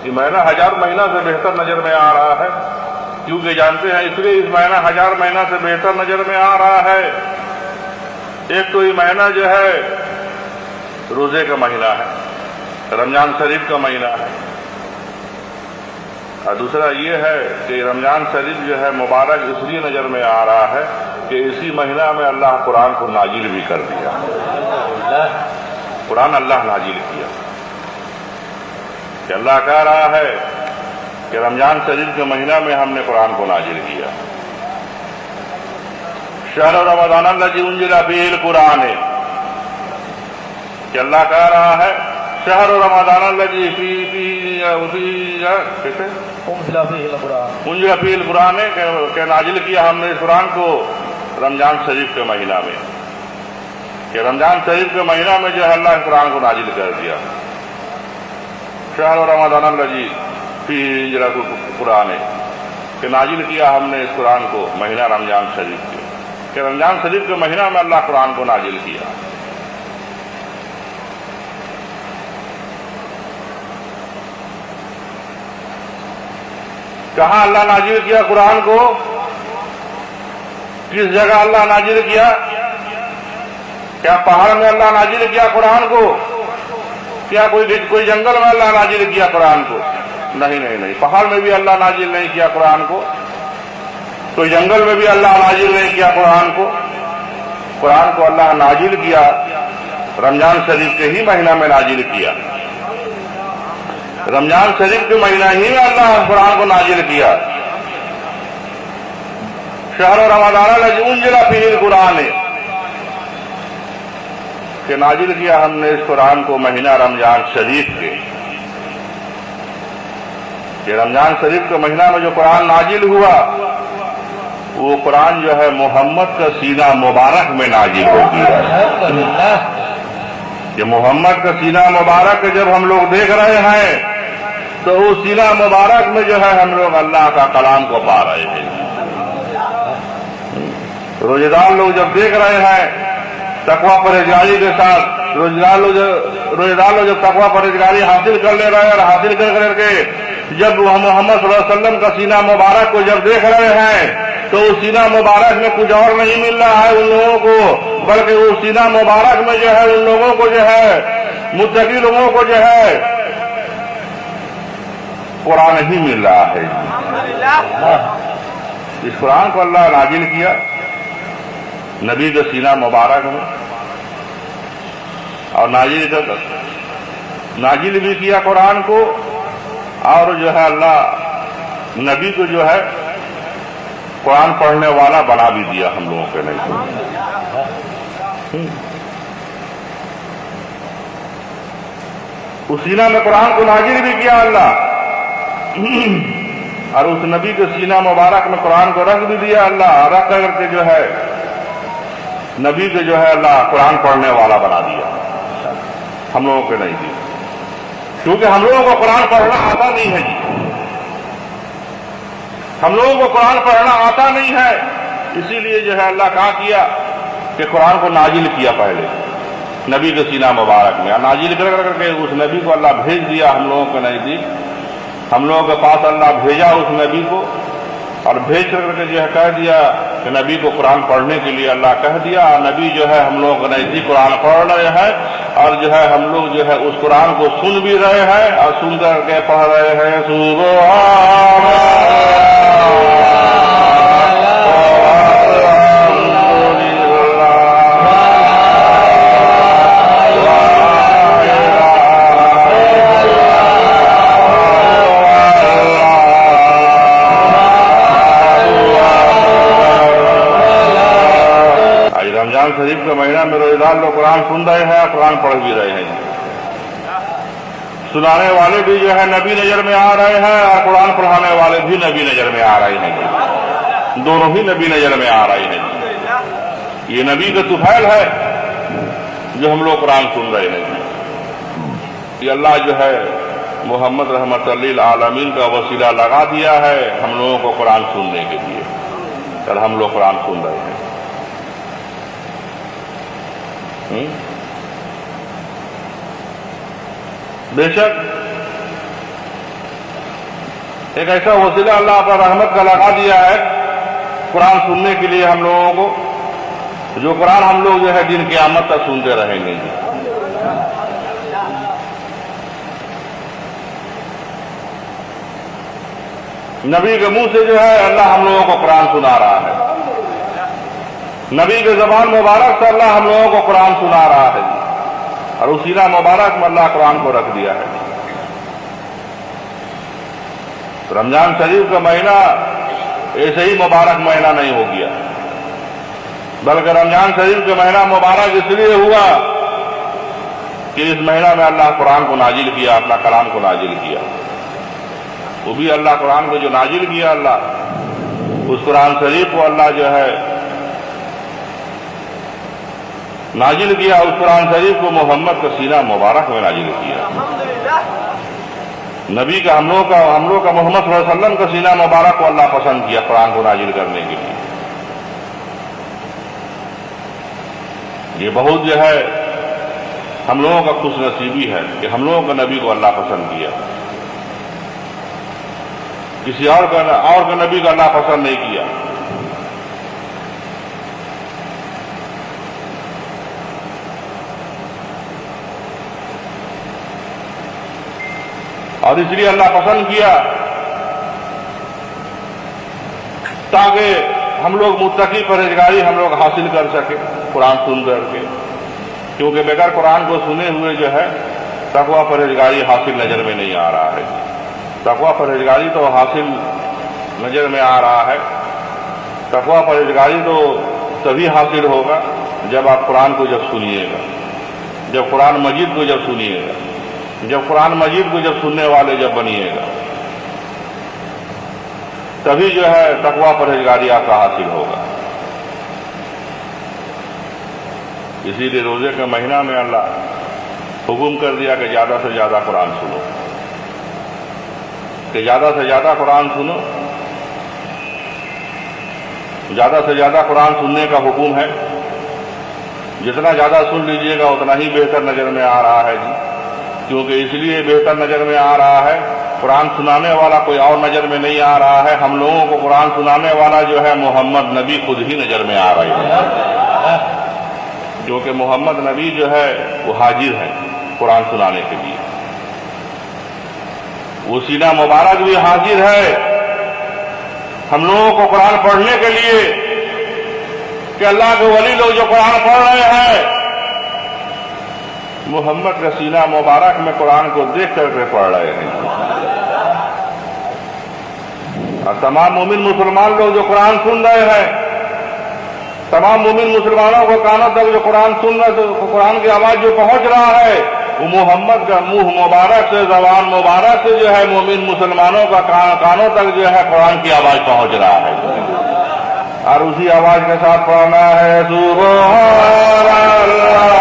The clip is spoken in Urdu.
یہ مہینہ ہزار مہینہ سے بہتر نظر میں آ رہا ہے، کیونکہ جانتے ہیں اس لیے اس مہینہ ہزار مہینہ سے بہتر نظر میں آ رہا ہے۔ ایک تو یہ مہینہ جو ہے روزے کا مہینہ ہے، رمضان شریف کا مہینہ ہے، اور دوسرا یہ ہے کہ رمضان شریف جو ہے مبارک اس لیے نظر میں آ رہا ہے کہ اسی مہینہ میں اللہ قرآن کو نازل بھی کر دیا، قرآن اللہ نازل کیا، کہ اللہ کہہ رہا ہے کہ رمضان شریف کے مہینہ میں ہم نے قرآن کو نازل کیا۔ شہر رمضان الذی انزل فیہ القرآن، کہ اللہ کہہ رہا ہے شہر رمضان الذی انزل فیہ القرآن، کہ نازل کیا ہم نے اس قرآن کو رمضان شریف کے مہینہ میں، کہ رمضان شریف کے مہینہ میں جو ہے اللہ قرآن کو نازل کر دیا۔ شہر رمضان الذی فیہ انزل القرآن، کہ نازل کیا ہم نے اس قرآن کو مہینہ رمضان شریف کے، کہ رمضان شریف کے مہینہ میں اللہ قرآن کو نازل کیا۔ کہاں اللہ نازل کیا قرآن کو؟ کس جگہ اللہ نازل کیا؟ کیا پہاڑ میں اللہ نازل کیا قرآن کو؟ کیا کوئی جنگل میں اللہ نازل کیا قرآن کو؟ نہیں، پہاڑ میں بھی اللہ نازل نہیں کیا قرآن کو، کوئی جنگل میں بھی اللہ نازل نہیں کیا قرآن کو۔ قرآن کو اللہ نازل کیا رمضان شریف کے ہی مہینہ میں نازل کیا، رمضان شریف کے مہینہ ہی میں اللہ قرآن کو نازل کیا۔ شہر رمضان الذی انزل فیہ القرآن، کہ نازل کیا ہم نے اس قرآن کو مہینہ رمضان شریف کے، کہ رمضان شریف کے مہینہ میں جو قرآن نازل ہوا وہ قرآن جو ہے محمد کا سینہ مبارک میں نازل ہو گیا۔ کہ محمد کا سینہ مبارک جب ہم لوگ دیکھ رہے ہیں تو اس سینہ مبارک میں جو ہے ہم لوگ اللہ کا کلام کو پا رہے ہیں۔ روزے دار لوگ جب دیکھ رہے ہیں تقویٰ پرہیزگاری کے ساتھ، روزے دار لوگ جب تقویٰ پرہیزگاری حاصل کر لے رہے ہیں، اور حاصل کر کے جب وہ محمد صلی اللہ علیہ وسلم کا سینہ مبارک کو جب دیکھ رہے ہیں تو اس سینہ مبارک میں کچھ اور نہیں مل رہا ہے ان لوگوں کو، بلکہ اس سینہ مبارک میں جو ہے ان لوگوں کو جو ہے متقی لوگوں کو جو ہے قرآن ہی مل رہا ہے۔ اس قرآن کو اللہ نازل کیا نبی کا سینہ مبارک میں، اور نازل بھی کیا قرآن کو، اور جو ہے اللہ نبی کو جو ہے قرآن پڑھنے والا بنا بھی دیا ہم لوگوں کے نہیں۔ اس سینہ میں قرآن کو نازل بھی کیا اللہ، اور اس نبی کے سینہ مبارک میں قرآن کو رکھ بھی دیا اللہ، رکھ کر کے جو ہے نبی کو جو ہے اللہ قرآن پڑھنے والا بنا دیا، ہم لوگوں کے نہیں دی، کیونکہ ہم لوگوں کو قرآن پڑھنا آتا نہیں ہے جی، ہم لوگوں کو قرآن پڑھنا آتا نہیں ہے، اسی لیے جو ہے اللہ کہا کیا کہ قرآن کو نازل کیا پہلے نبی کے سینہ مبارک میں، نازل کر کے اس نبی کو اللہ بھیج دیا، ہم لوگوں کو نہیں دی، ہم لوگوں کے پاس اللہ بھیجا اس نبی کو، اور بھیج کر کے جو ہے کہہ دیا کہ نبی کو قرآن پڑھنے کے لیے اللہ کہہ دیا، اور نبی جو ہے ہم لوگ نزدیک قرآن پڑھ رہے ہیں، اور جو ہے ہم لوگ جو ہے اس قرآن کو سن بھی رہے ہیں، اور سن کر کے پڑھ رہے ہیں سبحان رمضان شریف کے مہینہ میں روزے دار لوگ قرآن سن رہے ہیں اور قرآن پڑھ بھی رہے ہیں، سنانے والے بھی جو ہے نبی نظر میں آ رہے ہیں، اور قرآن پڑھانے والے بھی نبی نظر میں آ رہے ہیں، دونوں ہی نبی نظر میں آ رہے ہیں۔ یہ نبی کا طفیل ہے جو ہم لوگ قرآن سن رہے ہیں، یہ اللہ جو ہے محمد رحمت للعالمین کا وسیلہ لگا دیا ہے ہم لوگوں کو قرآن سننے کے لیے، اور ہم لوگ قرآن سن رہے ہیں۔ بے شک ایک ایسا وسیلہ اللہ پر رحمت کا لگا دیا ہے قرآن سننے کے لیے ہم لوگوں کو، جو قرآن ہم لوگ جو ہے دن قیامت تک سنتے رہیں گے. نبی کے منہ سے جو ہے اللہ ہم لوگوں کو قرآن سنا رہا ہے، نبی کے زبان مبارک سے اللہ ہم لوگوں کو قرآن سنا رہا ہے، اور اس سینہ مبارک میں اللہ قرآن کو رکھ دیا ہے. رمضان شریف کا مہینہ ایسے ہی مبارک مہینہ نہیں ہو گیا، بلکہ رمضان شریف کا مہینہ مبارک اس لیے ہوا کہ اس مہینہ میں اللہ قرآن کو نازل کیا، اپنا کلام کو نازل کیا. وہ بھی اللہ قرآن کو جو نازل کیا، اللہ اس قرآن شریف کو اللہ جو ہے نازل کیا، اس قرآن شریف کو محمد کا سینہ مبارک میں نازل کیا. نبی کا ہم لوگ کا محمد صلی اللہ علیہ وسلم کا سینہ مبارک کو اللہ پسند کیا قرآن کو نازل کرنے کے لیے. یہ بہت جو ہے ہم لوگوں کا خوش نصیبی ہے کہ ہم لوگوں کا نبی کو اللہ پسند کیا، کسی اور کا نبی کو اللہ پسند نہیں کیا. اور اس لیے اللہ پسند کیا تاکہ ہم لوگ متقی پرہیزگاری ہم لوگ حاصل کر سکیں قرآن سن کر کے، کیونکہ بغیر قرآن کو سنے ہوئے جو ہے تقویٰ پرہیزگاری حاصل نظر میں نہیں آ رہا ہے. تقویٰ پرہیزگاری تو حاصل نظر میں آ رہا ہے. تقویٰ پرہیزگاری تو تبھی حاصل ہوگا جب آپ قرآن کو جب سنیے گا، جب قرآن مجید کو جب سنیے گا، جب قرآن مجید کو جب سننے والے جب بنیے گا، تبھی جو ہے تقویٰ پرہیزگاری آپ کا حاصل ہوگا. اسی لیے روزے کے مہینہ میں اللہ حکم کر دیا کہ زیادہ سے زیادہ قرآن سنو، کہ زیادہ سے زیادہ قرآن سنو. زیادہ سے زیادہ قرآن سننے کا حکم ہے. جتنا زیادہ سن لیجئے گا اتنا ہی بہتر نظر میں آ رہا ہے جی، کیونکہ اس لیے بہتر نظر میں آ رہا ہے قرآن سنانے والا کوئی اور نظر میں نہیں آ رہا ہے. ہم لوگوں کو قرآن سنانے والا جو ہے محمد نبی خود ہی نظر میں آ رہی ہے، کیونکہ محمد نبی جو ہے وہ حاضر ہے قرآن سنانے کے لیے. وہ سینہ مبارک بھی حاضر ہے ہم لوگوں کو قرآن پڑھنے کے لیے کہ اللہ کے ولی لوگ جو قرآن پڑھ رہے ہیں محمد کا سینہ مبارک میں قرآن کو دیکھ کر کے پڑھ رہے ہیں. اور تمام مومن مسلمان لوگ جو قرآن سن رہے ہیں، تمام مومن مسلمانوں کو کانوں تک جو قرآن سن رہے تو قرآن کی آواز جو پہنچ رہا ہے وہ محمد کا منہ مبارک سے، زبان مبارک سے جو ہے مومن مسلمانوں کا کانوں تک جو ہے قرآن کی آواز پہنچ رہا ہے. اور اسی آواز کے ساتھ پڑھنا ہے سبحان اللہ